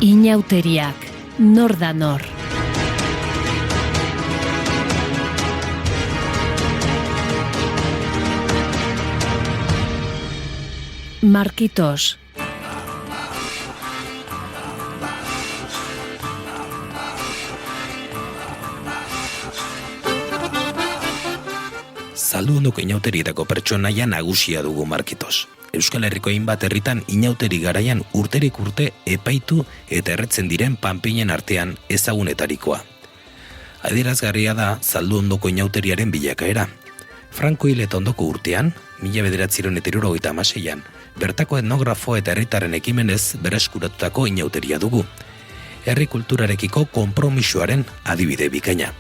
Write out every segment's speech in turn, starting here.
Inauteriak, nor da nor. Markitos. Zalduondoko inauterietako pertsonaia nagusia dugu Markitos. Euskal Herriko hainbat herritan inauteri garaian urterik urte epaitu eta erretzen diren panpinen artean ezagunetarikoa. Adierazgarria da Zalduondoko inauteriaren bilakaera. Franko hil eta ondoko urtean, 1976an, bertako etnografo eta herritarren ekimenez bereskuratutako inauteria dugu. Herri kulturarekiko konpromisoaren adibide bikaina.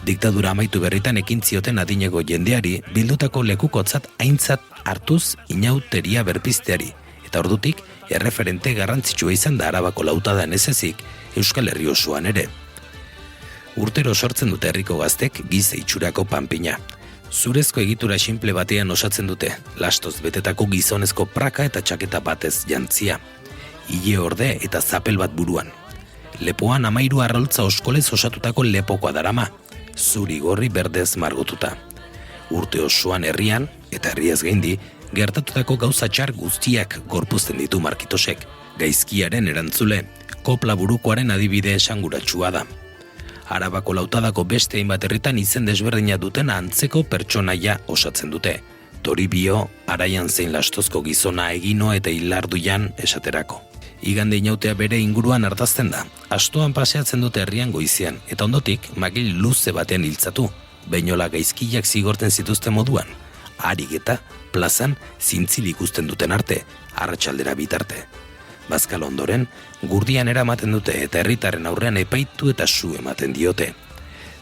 Diktadura amaitu berritan ekin zioten adineko jendeari bildutako lekukotzat aintzat hartuz inauteria berpizteari, eta ordutik erreferente garrantzitsua izan da Arabako lautadan ez ezik Euskal Herri osoan ere. Urtero sortzen dute herriko gaztek giza itxurako panpina. Zurezko egitura sinple batean osatzen dute, lastoz betetako gizonezko praka eta txaketa batez jantzia. Ile orde eta zapel bat buruan. Lepoan 13 arraultza oskolez osatutako lepokoa darama, zuri gorri berdez margotuta. Urte osoan herrian, eta herriaz gaindi, gertatutako gauza txar guztiak gorpuzten ditu Markitosek. Gaizkiaren erantzule, kopla burukoaren adibide esanguratsua da. Arabako lautadako beste hainbat herritan izen desberdina duten antzeko pertsonaia osatzen dute. Toribio, araian zein lastozko gizona egino eta hilarduian esaterako. Igande inautea bere inguruan ardazten da. Astoan paseatzen dute herrian goizean, eta ondotik makil luze batean hiltzatu, beinola gaizkiak zigorten zituzten moduan. Harik eta plazan zintzil ikusten duten arte, arratsaldera bitarte. Bazkal ondoren, gurdian eramaten dute eta herritarren aurrean epaitu eta su ematen diote.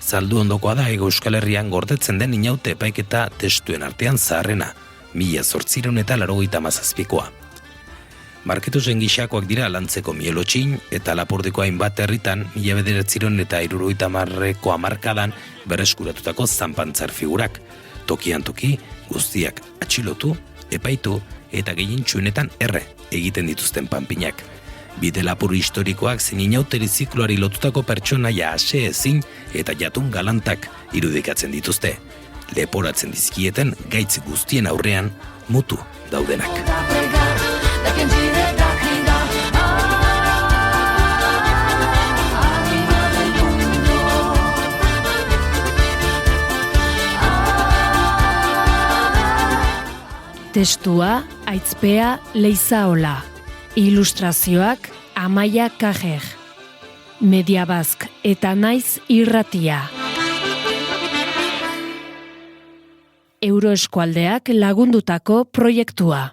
Zalduondokoa da Hego Euskal Herrian gordetzen den inaute epaiketa testuen artean zaharrena, 1897koa. Markitosen gixakoak dira lantzeko Mielotxin eta Lapordiko hainbat herritan 1970ko hamarkadan bereskuratutako zanpantzar figurak. Tokian toki, guztiak atxilotu, epaitu eta gehientsuenetan erre egiten dituzten panpinak. Bide lapur historikoak zein inauteri zikloari lotutako pertsonaia ase ezin eta jatun galantak irudikatzen dituzte. Leporatzen dizkieten gaitz guztien aurrean mutu daudenak. Testua, Aitzpea Leizaola. Ilustrazioak Amaia Kajer. Mediabazk eta Naiz Irratia. Euroeskualdeak lagundutako proiektua.